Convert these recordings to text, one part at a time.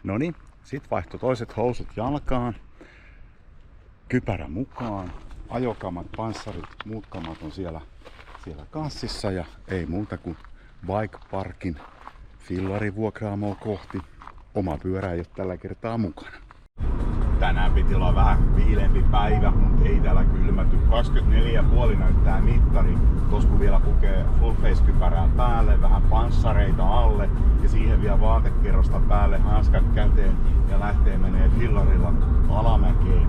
Noniin, sit vaihtoi toiset housut jalkaan, kypärä mukaan, ajokamat, panssarit, muut kamat on siellä kassissa ja ei muuta kuin Bike Parkin fillarivuokraamoa kohti. Oma pyörä ei ole tällä kertaa mukana. Tänään piti olla vähän viileämpi päivä, mutta ei täällä kylmäty. 24,5 näyttää mittari. Tos kun vielä pukee full face kypärää päälle, vähän panssareita alle ja siihen vielä vaatekerrosta päälle, hanskat käteen ja lähtee menee fillarilla alamäkeen.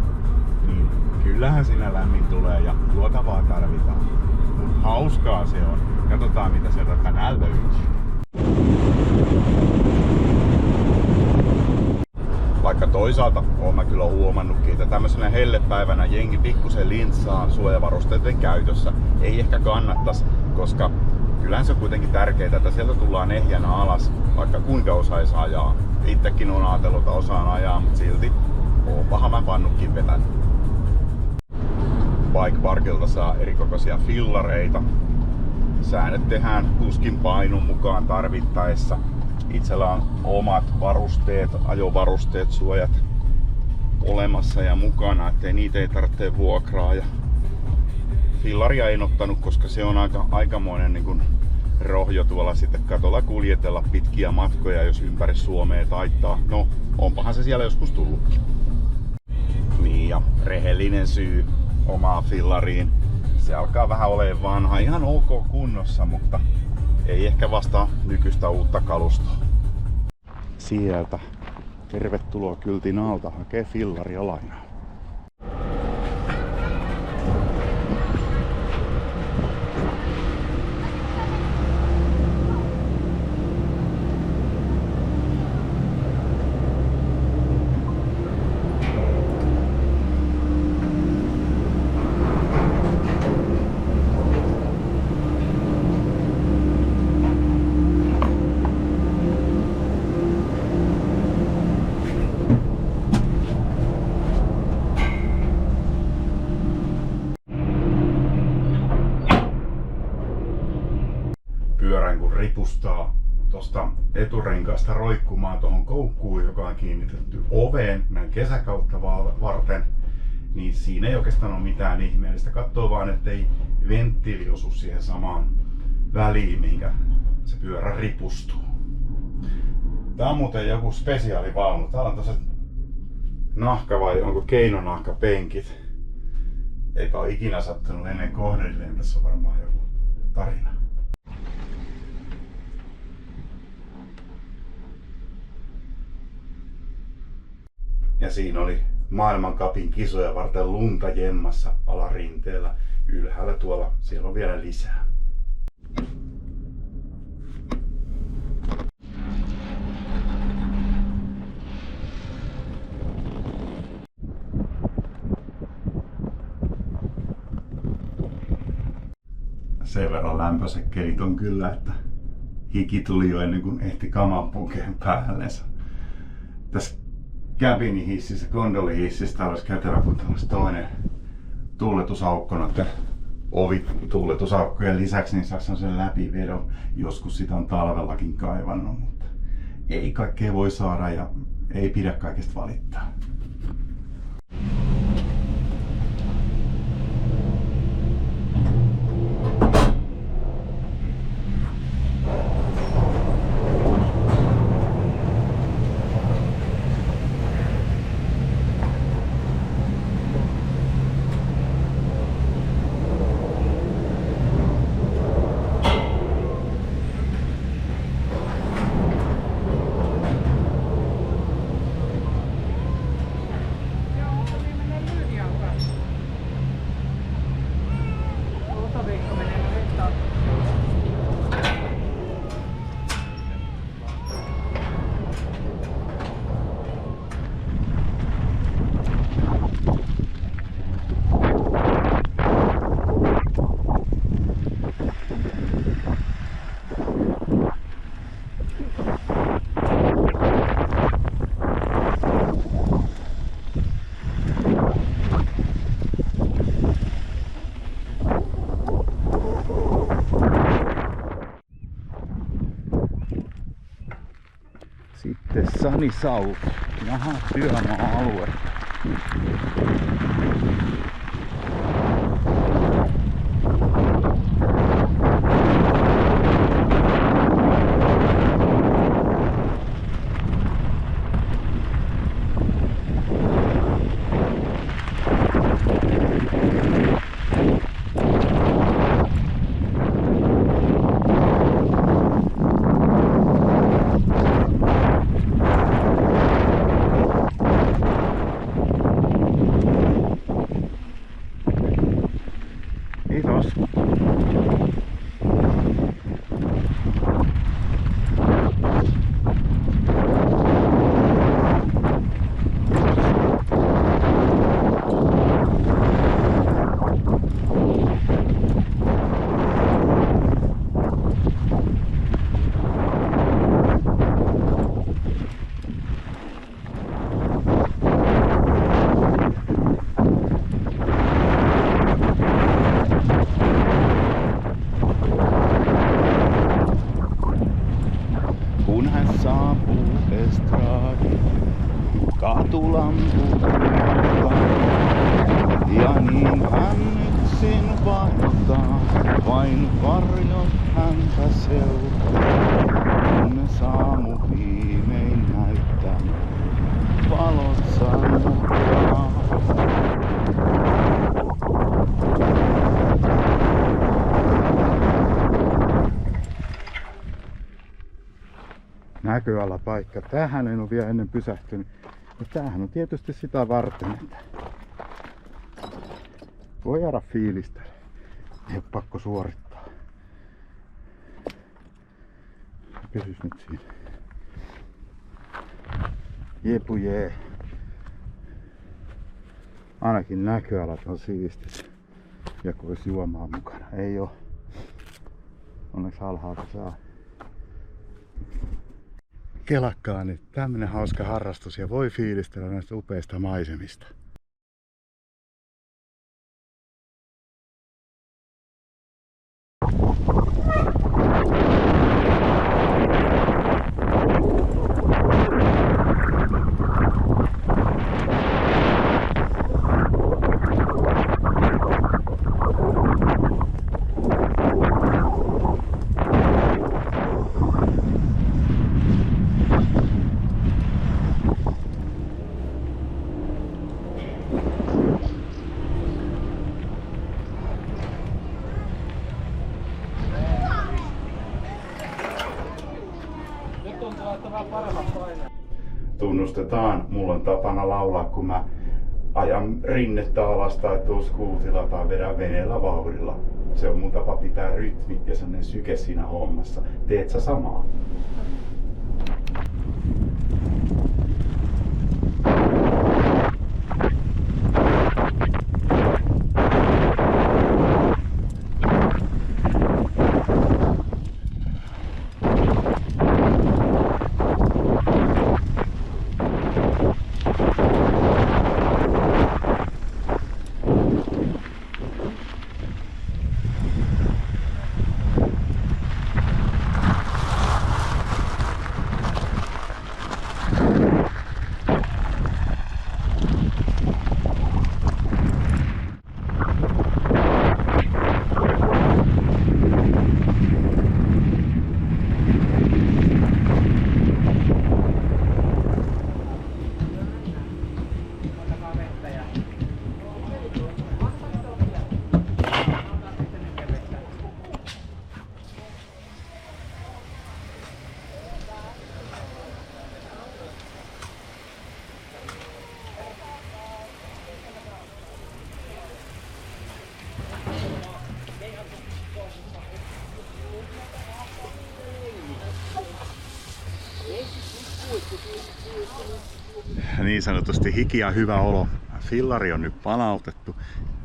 Niin kyllähän siinä lämmin tulee ja juotavaa tarvitaan. Mut hauskaa se on. Katsotaan mitä sieltä tänään löytyy. Vaikka toisaalta oon mä kyllä huomannutkin, että tämmöisenä hellepäivänä jengi pikkusen lintsaa suojavarusteiden käytössä. Ei ehkä kannattais, koska kyllähän se on kuitenkin tärkeää, että sieltä tullaan ehjänä alas, vaikka kuinka osais ajaa. Itsekin on ajatellut, että osaan ajaa, mutta silti oonpahan mä pannutkin vetänyt. Bike Parkilta saa erikokoisia fillareita. Säännöt tehdään kuskin painon mukaan tarvittaessa. Itsellä on omat varusteet, ajovarusteet, suojat olemassa ja mukana, ettei niitä ei tarvitse vuokraa. Ja fillaria en ottanut, koska se on aikamoinen niin kuin rohjo tuolla sitten katolla kuljetella pitkiä matkoja, jos ympäri Suomea taittaa. No, onpahan se siellä joskus tullutkin. Niin, ja rehellinen syy omaan fillariin. Se alkaa vähän olemaan vanha, ihan ok kunnossa, mutta ei ehkä vastaa nykyistä uutta kalustoa. Sieltä tervetuloa kyltin alta hakee fillaria lainaa. Pyörän kun ripustaa tuosta eturenkaasta roikkumaan tuohon koukkuun, joka on kiinnitetty oveen näin kesäkautta varten, niin siinä ei oikeastaan ole mitään ihmeellistä. Katsoo vaan, ettei venttiili osu siihen samaan väliin, mihinkä se pyörä ripustuu. Tää on muuten joku spesiaalivaunu. Täällä on tossa nahka vai onko keinonahkapenkit. Eipä ole ikinä sattunut ennen kohdilleen. Tässä on varmaan joku tarina. Ja siinä oli maailmancupin kisoja varten lunta jemmassa alarinteellä. Ylhäällä tuolla, siellä on vielä lisää. Sen verran lämpöiset kelit on kyllä, että hiki tuli jo ennen kuin ehti kaman pukeen päällensä. Tässä cabinihississä, gondolihississä olisi kätevä, kun olisi toinen tuuletusaukko noiden ovituuletusaukkojen lisäksi, niin saisi sen läpivedon. Joskus sitä on talvellakin kaivannut, mutta ei kaikkea voi saada ja ei pidä kaikesta valittaa. Sunny South. Jaha, työmaa-alue. Kiitos. Kun hän saapuu estradiin, katulamput ja niin hän yksin vaeltaa, vain varjot häntä seuraa. Kunnes aamu viimein näyttää, valot sammuttaa. Näköalapaikka. Tähän en ole vielä ennen pysähtynyt. Ja tämähän on tietysti sitä varten, että voi jäädä fiilistä. Ei ole pakko suorittaa. Pysys nyt siinä. Jepu jee. Ainakin näköalat on siistit. Ja kun olisi juomaa mukana. Ei oo. Onneksi alhaalta saa. Kelakkaa nyt tämmönen hauska harrastus ja voi fiilistellä näistä upeista maisemista. Tunnustetaan, mulla on tapana laulaa, kun mä ajan rinnettä alas tai tuossa skuutilla tai vedän veneellä vauhdilla. Se on mun tapa pitää rytmi ja sellainen syke siinä hommassa. Teet sä samaa? Niin sanotusti hiki ja hyvä olo. Fillari on nyt palautettu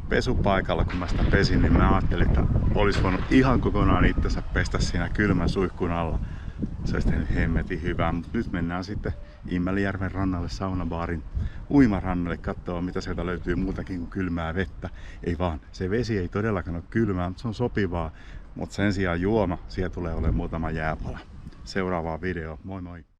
pesupaikalla. Kun mä sitä pesin, niin mä ajattelin, että olisi voinut ihan kokonaan itsensä pestä siinä kylmän suihkun alla. Se olisi tehnyt hemmetin hyvää, mutta nyt mennään sitten Immelijärven rannalle saunabaarin uimarannalle katsoa, mitä sieltä löytyy muutakin kuin kylmää vettä. Ei vaan, se vesi ei todellakaan ole kylmää, mutta se on sopivaa. Mutta sen sijaan juoma, siellä tulee olemaan muutama jääpala. Seuraavaa video, moi moi!